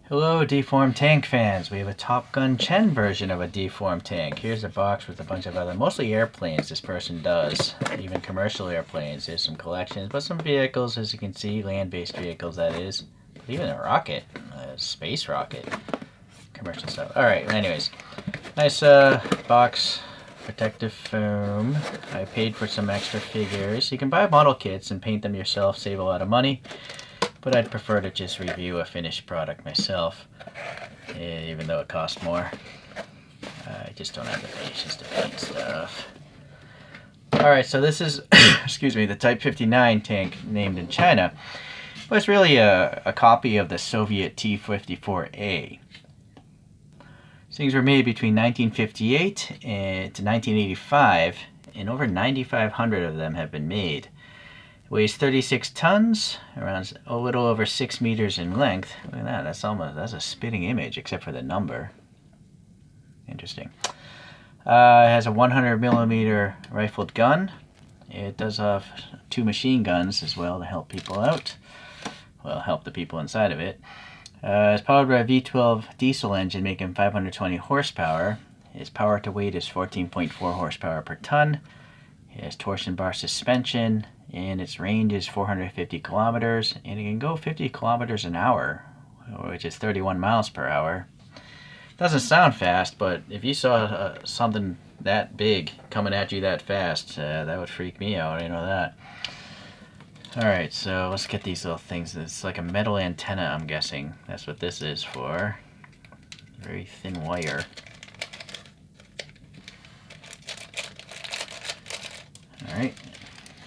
Hello, deformed tank fans. We have a Topgun Chen version of a deformed tank. Here's a box with a bunch of other, mostly airplanes this person does, even commercial airplanes. There's some collections, but some vehicles, as you can see, land-based vehicles, that is. But even a rocket, a space rocket, commercial stuff. All right, anyways, nice box, protective foam. I paid for some extra figures. You can buy model kits and paint them yourself, save a lot of money. But I'd prefer to just review a finished product myself, even though it costs more. I just don't have the patience to paint stuff. Alright, so this is, excuse me, the Type 59 tank named in China. But it's really a copy of the Soviet T-54A. These things were made between 1958 to 1985, and over 9,500 of them have been made. Weighs 36 tons, around a little over 6 meters in length. Look at that, that's a spitting image, except for the number. Interesting. It has a 100 millimeter rifled gun. It does have 2 machine guns as well to help people out. Well, help the people inside of it. It's powered by a V12 diesel engine making 520 horsepower. Its power to weight is 14.4 horsepower per ton. It has torsion bar suspension, and its range is 450 kilometers, and it can go 50 kilometers an hour, which is 31 miles per hour. Doesn't sound fast, but if you saw something that big coming at you that fast, that would freak me out, I know that. Alright, so let's get these little things. It's like a metal antenna, I'm guessing. That's what this is for. Very thin wire. Alright,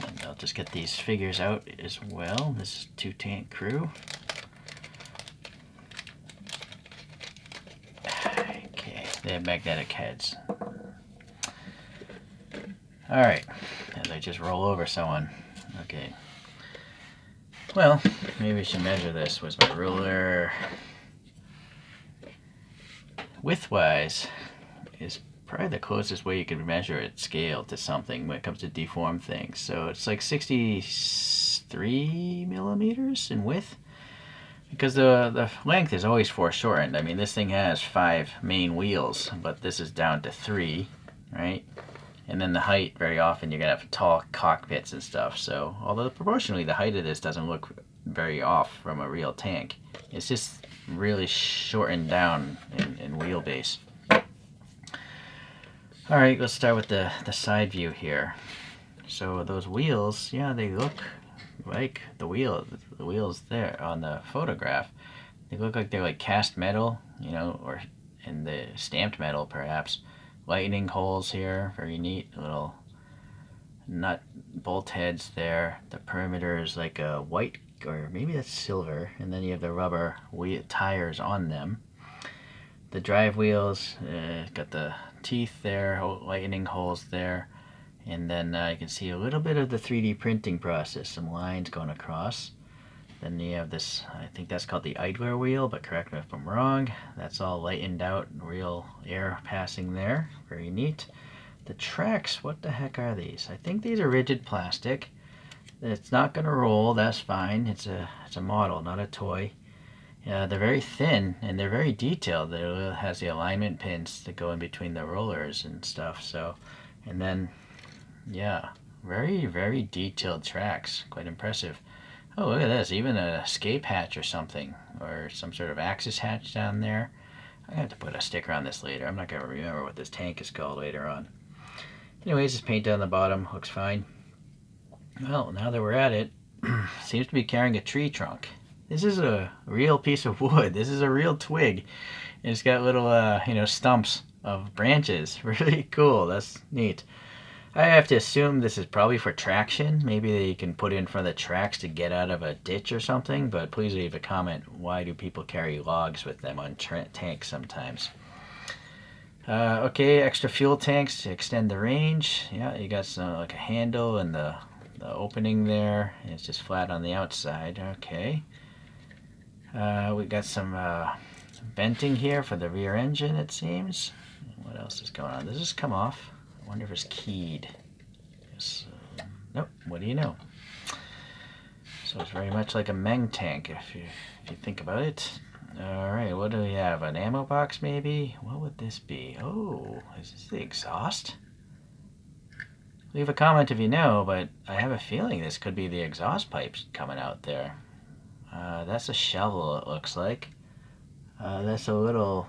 and I'll just get these figures out as well. This is 2 tank crew. Okay, they have magnetic heads. Alright, as I just roll over someone. Okay. Well, maybe we should measure this with my ruler. Width-wise is probably the closest way you can measure it scale to something when it comes to deformed things. So it's like 63 millimeters in width, because the length is always foreshortened. I mean, this thing has 5 main wheels, but this is down to 3, right? And then the height, very often you're gonna have tall cockpits and stuff. So although proportionally the height of this doesn't look very off from a real tank, it's just really shortened down in wheelbase. Alright, let's start with the side view here. So those wheels, yeah, they look like the wheels there on the photograph. They look like they're like cast metal, you know, or in the stamped metal perhaps. Lightning holes here, very neat. Little nut bolt heads there. The perimeter is like a white, or maybe that's silver, and then you have the rubber tires on them. The drive wheels, got the teeth there, lightning holes there, and then you can see a little bit of the 3D printing process, some lines going across. Then you have this, I think that's called the idler wheel, but correct me if I'm wrong. That's all lightened out, real air passing there, very neat. The tracks, what the heck are these? I think these are rigid plastic. It's not going to roll, that's fine. It's a model, not a toy. They're very thin and they're very detailed. It has the alignment pins that go in between the rollers and stuff. So, and then, yeah, very, very detailed tracks. Quite impressive. Oh, look at this. Even an escape hatch or something, or some sort of access hatch down there. I have to put a sticker on this later. I'm not going to remember what this tank is called later on. Anyways, this paint down the bottom looks fine. Well, now that we're at it, seems to be carrying a tree trunk. This is a real piece of wood. This is a real twig. And it's got little, stumps of branches. Really cool. That's neat. I have to assume this is probably for traction. Maybe they can put it in front of the tracks to get out of a ditch or something. But please leave a comment. Why do people carry logs with them on tanks sometimes? Okay, extra fuel tanks to extend the range. Yeah, you got some like a handle and the opening there. It's just flat on the outside. Okay. We got some venting here for the rear engine, it seems. What else is going on? Does this come off? I wonder if it's keyed. Yes, nope, what do you know? So it's very much like a Meng tank if you think about it. Alright, what do we have? An ammo box maybe? What would this be? Oh, is this the exhaust? Leave a comment if you know, but I have a feeling this could be the exhaust pipes coming out there. That's a shovel, it looks like. That's a little,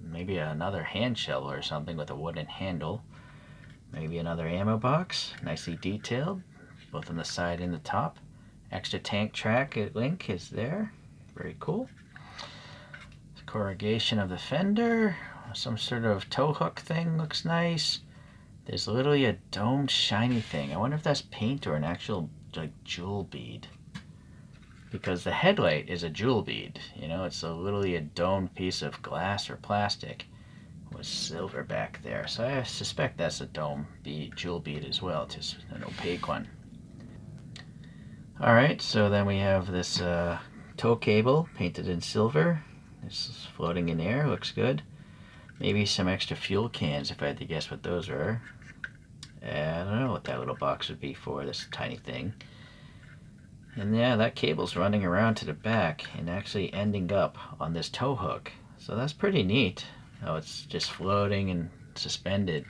maybe another hand shovel or something with a wooden handle. Maybe another ammo box, nicely detailed, both on the side and the top. Extra tank track link is there. Very cool. Corrugation of the fender. Some sort of tow hook thing looks nice. There's literally a domed shiny thing. I wonder if that's paint or an actual like jewel bead. Because the headlight is a jewel bead. You know, it's literally a domed piece of glass or plastic with silver back there. So I suspect that's a dome bead, jewel bead as well, just an opaque one. Alright, so then we have this tow cable painted in silver. This is floating in air, looks good. Maybe some extra fuel cans if I had to guess what those are. I don't know what that little box would be for, this tiny thing. And yeah, that cable's running around to the back and actually ending up on this tow hook. So that's pretty neat. Oh, it's just floating and suspended.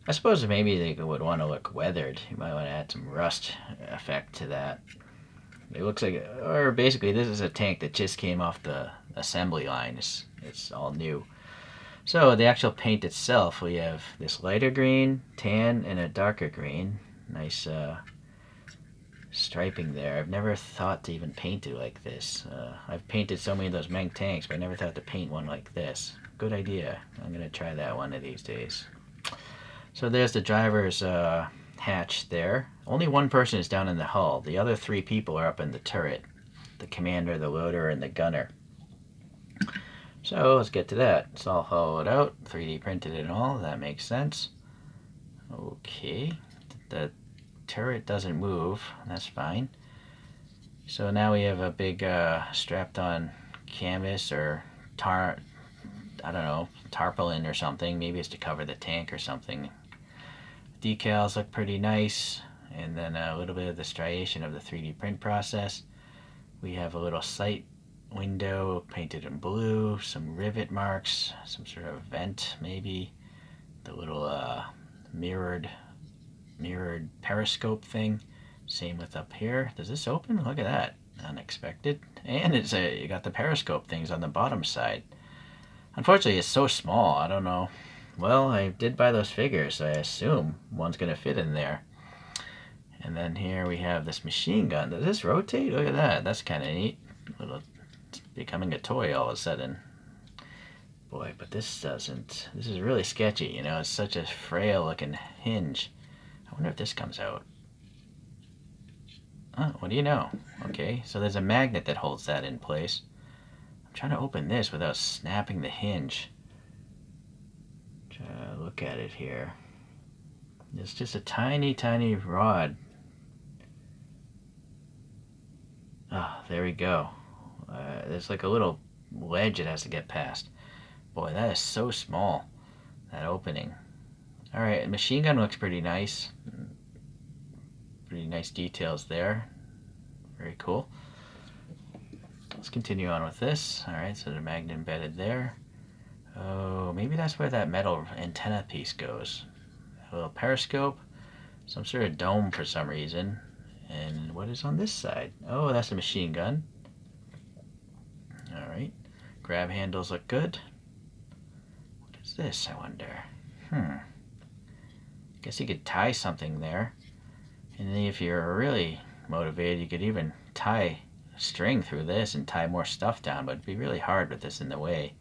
I suppose maybe they would want to look weathered. You might want to add some rust effect to that. It looks like, or basically this is a tank that just came off the assembly line. It's all new. So the actual paint itself, we have this lighter green, tan, and a darker green. Nice striping there. I've never thought to even paint it like this. I've painted so many of those Meng tanks, but I never thought to paint one like this. Good idea. I'm going to try that one of these days. So there's the driver's hatch there. Only one person is down in the hull. The other three people are up in the turret. The commander, the loader, and the gunner. So let's get to that. It's all hollowed out, 3D printed and all. That makes sense. Okay. The turret doesn't move. That's fine. So now we have a big strapped on canvas or I don't know, tarpaulin or something. Maybe it's to cover the tank or something. Decals look pretty nice. And then a little bit of the striation of the 3D print process. We have a little sight window painted in blue, some rivet marks, some sort of vent maybe, the little mirrored periscope thing. Same with up here. Does this open? Look at that. Unexpected. And you got the periscope things on the bottom side. Unfortunately, it's so small. I don't know. Well, I did buy those figures, so I assume one's going to fit in there. And then here we have this machine gun. Does this rotate? Look at that. That's kind of neat. It's becoming a toy all of a sudden. Boy, but this doesn't. This is really sketchy, you know. It's such a frail looking hinge. I wonder if this comes out. Oh, what do you know? Okay, so there's a magnet that holds that in place. I'm trying to open this without snapping the hinge. Try to look at it here. It's just a tiny, tiny rod. Oh, there we go. There's like a little ledge it has to get past. Boy, that is so small, that opening. Alright, machine gun looks pretty nice. Pretty nice details there. Very cool. Let's continue on with this. Alright, so the magnet embedded there. Oh, maybe that's where that metal antenna piece goes. A little periscope. Some sort of dome for some reason. And what is on this side? Oh, that's a machine gun. Alright. Grab handles look good. What is this, I wonder? Guess you could tie something there. And then if you're really motivated, you could even tie string through this and tie more stuff down, but it'd be really hard with this in the way.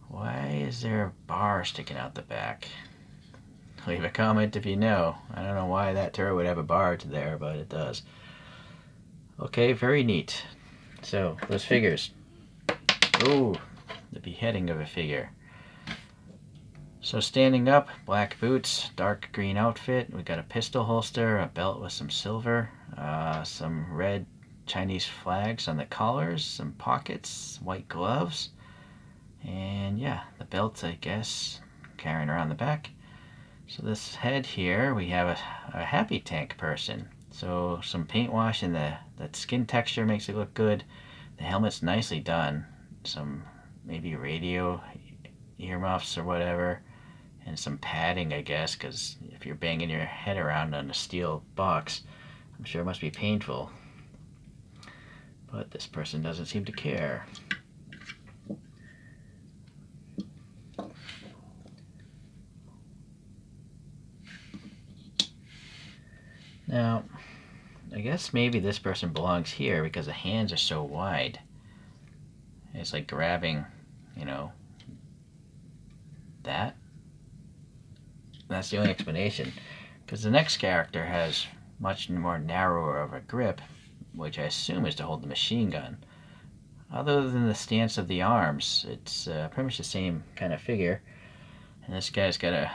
Why is there a bar sticking out the back? Leave a comment if you know. I don't know why that turret would have a bar there, but it does. Okay, very neat. So, those figures. Ooh, the beheading of a figure. So standing up, black boots, dark green outfit. We got a pistol holster, a belt with some silver, some red Chinese flags on the collars, some pockets, white gloves, and yeah, the belt, I guess, carrying around the back. So this head here, we have a happy tank person. So some paint wash and that skin texture makes it look good. The helmet's nicely done. Some maybe radio earmuffs or whatever, and some padding, I guess, because if you're banging your head around on a steel box, I'm sure it must be painful. But this person doesn't seem to care. Now, I guess maybe this person belongs here because the hands are so wide. It's like grabbing, you know, that. That's the only explanation. Because the next character has much more narrower of a grip, which I assume is to hold the machine gun. Other than the stance of the arms, it's pretty much the same kind of figure. And this guy's got a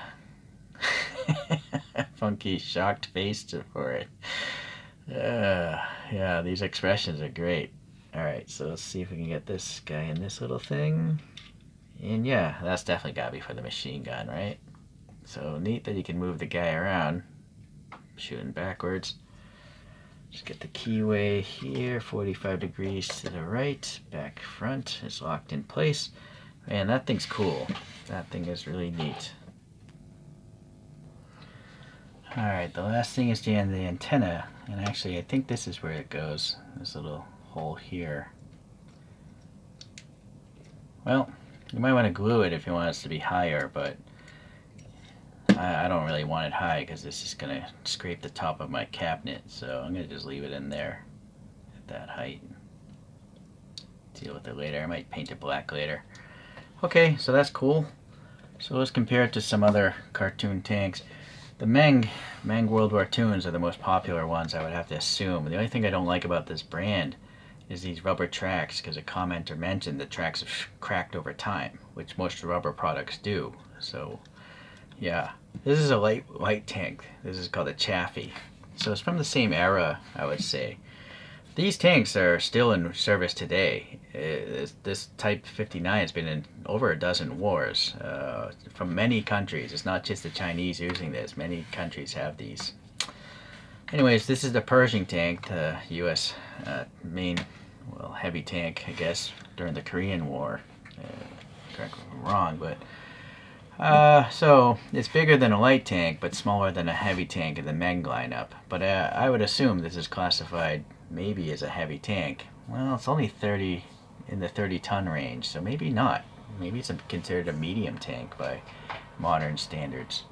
funky, shocked face for it. Yeah, these expressions are great. Alright, so let's see if we can get this guy in this little thing. And yeah, that's definitely gotta be for the machine gun, right? So neat that you can move the guy around, shooting backwards. Just get the keyway here, 45 degrees to the right, back front is locked in place. Man, that thing's cool. That thing is really neat. Alright, the last thing is the antenna, and actually I think this is where it goes, this little hole here. Well, you might want to glue it if you want it to be higher, but I don't really want it high because this is going to scrape the top of my cabinet, so I'm going to just leave it in there at that height. Deal with it later. I might paint it black later. Okay, so that's cool. So let's compare it to some other cartoon tanks. The Meng World War Toons are the most popular ones, I would have to assume. The only thing I don't like about this brand is these rubber tracks, because a commenter mentioned the tracks have cracked over time, which most rubber products do. So yeah, this is a light tank. This is called a Chaffee. So it's from the same era, I would say. These tanks are still in service today. This Type 59 has been in over a dozen wars from many countries. It's not just the Chinese using this. Many countries have these. Anyways, this is the Pershing tank, the U.S. Main, well, heavy tank, I guess, during the Korean War. Correct me if I'm wrong, but so it's bigger than a light tank, but smaller than a heavy tank in the Meng lineup. But I would assume this is classified maybe as a heavy tank. Well, it's only in the 30-ton range, so maybe not. Maybe it's considered a medium tank by modern standards.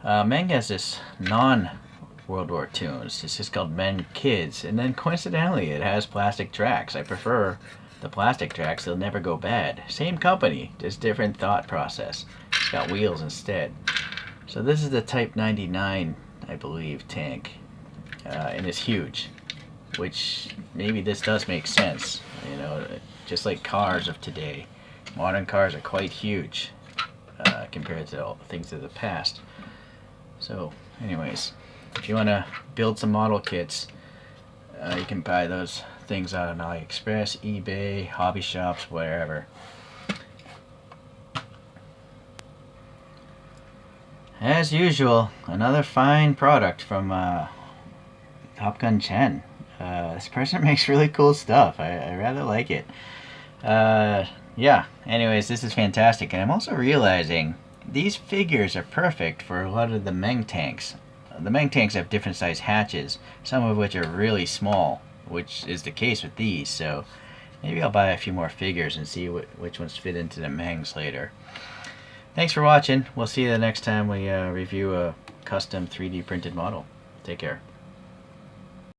Meng has this non-World War Toons. This is called Meng Kids, and then coincidentally it has plastic tracks. I prefer the plastic tracks. They'll never go bad. Same company, just different thought process. It's got wheels instead. So this is the Type 99, I believe, tank. And it's huge, which maybe this does make sense. You know, just like cars of today, modern cars are quite huge compared to all things of the past. So anyways, if you want to build some model kits, you can buy those things on AliExpress, eBay, hobby shops, wherever. As usual, another fine product from Topgun Chen. This person makes really cool stuff. I rather like it. Yeah, anyways, this is fantastic. And I'm also realizing these figures are perfect for a lot of the Meng tanks. The Meng tanks have different size hatches, some of which are really small, which is the case with these. So maybe I'll buy a few more figures and see which ones fit into the Mengs later. Thanks for watching. We'll see you the next time we review a custom 3D printed model. Take care.